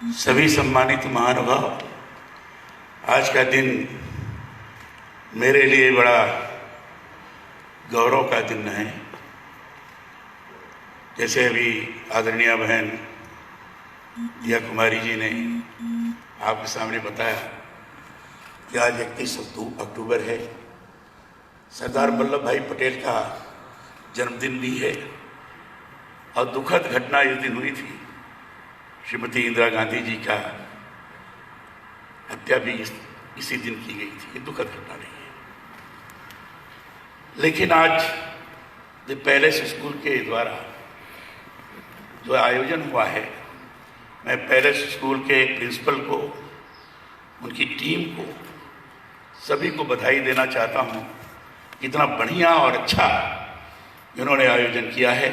सभी सम्मानित महानुभाव, आज का दिन मेरे लिए बड़ा गौरव का दिन है। जैसे अभी आदरणीय बहन दिया कुमारी जी ने आपके सामने बताया कि आज 31 अक्टूबर है, सरदार वल्लभ भाई पटेल का जन्मदिन भी है और दुखद घटना इस दिन हुई थी। श्रीमती इंदिरा गांधी जी का हत्या भी इसी दिन की गई थी। ये दुखद घटना नहीं है, लेकिन आज द पैलेस स्कूल के द्वारा जो आयोजन हुआ है, मैं पैलेस स्कूल के प्रिंसिपल को, उनकी टीम को, सभी को बधाई देना चाहता हूँ। इतना बढ़िया और अच्छा इन्होंने आयोजन किया है,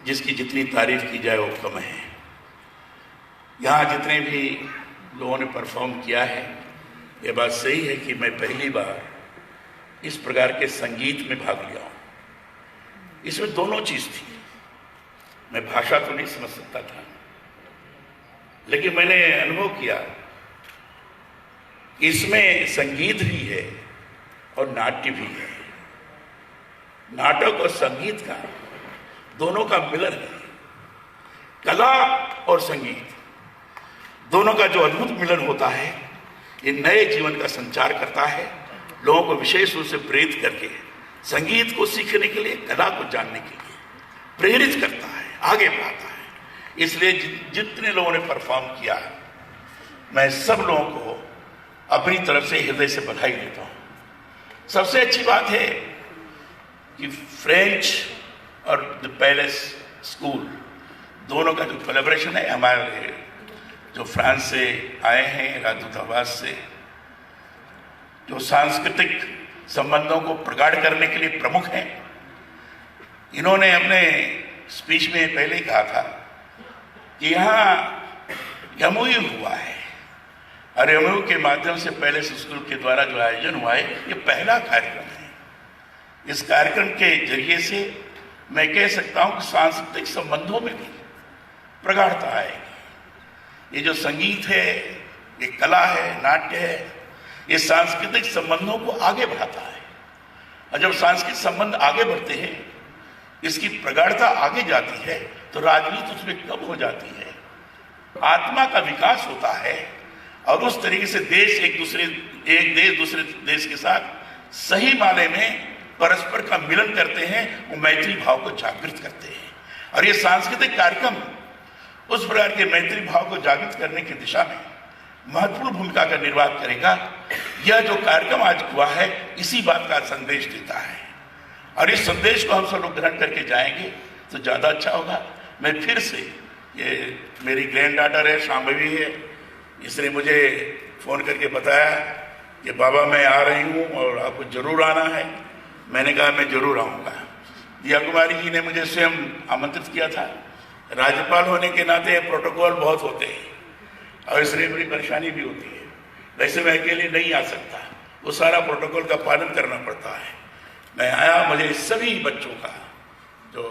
जिसकी जितनी तारीफ की जाए वो कम है। यहाँ जितने भी लोगों ने परफॉर्म किया है, ये बात सही है कि मैं पहली बार इस प्रकार के संगीत में भाग लिया हूँ। इसमें दोनों चीज़ थी। मैं भाषा तो नहीं समझ सकता था, लेकिन मैंने अनुभव किया कि इसमें संगीत भी है और नाट्य भी है। नाटक और संगीत का दोनों का मिलन है। कला और संगीत दोनों का जो अद्भुत मिलन होता है, ये नए जीवन का संचार करता है। लोगों को विशेष रूप से प्रेरित करके संगीत को सीखने के लिए, कला को जानने के लिए प्रेरित करता है, आगे बढ़ाता है। इसलिए जितने लोगों ने परफॉर्म किया, मैं सब लोगों को अपनी तरफ से हृदय से बधाई देता हूँ। सबसे अच्छी बात है कि फ्रेंच और द पैलेस स्कूल दोनों का जो कोलैबोरेशन है, हमारे जो फ्रांस से आए हैं, राजदूतावास से, जो सांस्कृतिक संबंधों को प्रगाढ़ करने के लिए प्रमुख हैं, इन्होंने अपने स्पीच में पहले ही कहा था कि यहाँ एमओयू हुआ है और एमओयू के माध्यम से पैलेस स्कूल के द्वारा जो आयोजन हुआ है, ये पहला कार्यक्रम है। इस कार्यक्रम के जरिए से मैं कह सकता हूँ कि सांस्कृतिक संबंधों में भी प्रगाढ़ता आएगी। ये जो संगीत है, ये कला है, नाट्य है, ये सांस्कृतिक संबंधों को आगे बढ़ाता है। और जब सांस्कृतिक संबंध आगे बढ़ते हैं, इसकी प्रगाढ़ता आगे जाती है, तो राजनीति उसमें कम हो जाती है, आत्मा का विकास होता है और उस तरीके से एक देश दूसरे देश के साथ सही मायने में परस्पर का मिलन करते हैं, वो मैत्री भाव को जागृत करते हैं। और ये सांस्कृतिक कार्यक्रम उस प्रकार के मैत्री भाव को जागृत करने की दिशा में महत्वपूर्ण भूमिका का निर्वाह करेगा। यह जो कार्यक्रम आज हुआ है, इसी बात का संदेश देता है और इस संदेश को हम सब लोग ग्रहण करके जाएंगे तो ज़्यादा अच्छा होगा। मैं फिर से, ये मेरी ग्रैंड डॉटर है, शांभवी है, इसने मुझे फ़ोन करके बताया कि बाबा मैं आ रही हूँ और आपको ज़रूर आना है। मैंने कहा मैं ज़रूर आऊँगा। दिया कुमारी जी ने मुझे स्वयं आमंत्रित किया था। राज्यपाल होने के नाते प्रोटोकॉल बहुत होते हैं और इसलिए बड़ी परेशानी भी होती है। वैसे मैं अकेले नहीं आ सकता, वो सारा प्रोटोकॉल का पालन करना पड़ता है। मैं आया, मुझे सभी बच्चों का, जो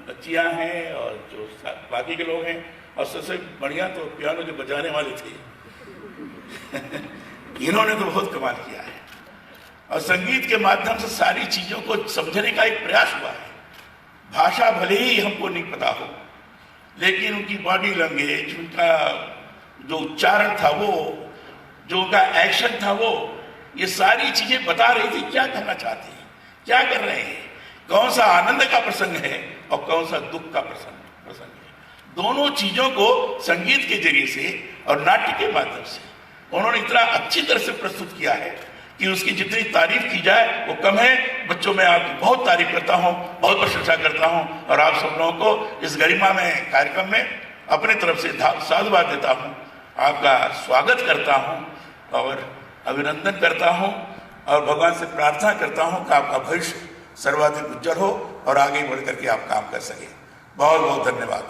बच्चियां हैं और जो बाकी के लोग हैं, और सबसे बढ़िया तो पियानो जो बजाने वाले थे इन्होंने तो बहुत कमाल किया है। और संगीत के माध्यम से सारी चीज़ों को समझने का एक प्रयास हुआ है। भाषा भले ही हमको नहीं पता हो, लेकिन उनकी बॉडी लैंग्वेज, उनका जो उच्चारण था, वो जो उनका एक्शन था, वो ये सारी चीजें बता रही थी क्या कहना चाहते हैं, क्या कर रहे हैं, कौन सा आनंद का प्रसंग है और कौन सा दुख का प्रसंग है। दोनों चीजों को संगीत के जरिए से और नाट्य के माध्यम से उन्होंने इतना अच्छी तरह से प्रस्तुत किया है कि उसकी जितनी तारीफ की जाए वो कम है। बच्चों में आपकी बहुत तारीफ करता हूँ, बहुत प्रशंसा करता हूँ और आप सब लोगों को इस गरिमा में कार्यक्रम में अपने तरफ से साधुवाद देता हूँ, आपका स्वागत करता हूँ और अभिनंदन करता हूँ और भगवान से प्रार्थना करता हूँ कि आपका भविष्य सर्वाधिक उज्जवल हो और आगे बढ़ करके आप काम कर सके। बहुत बहुत धन्यवाद।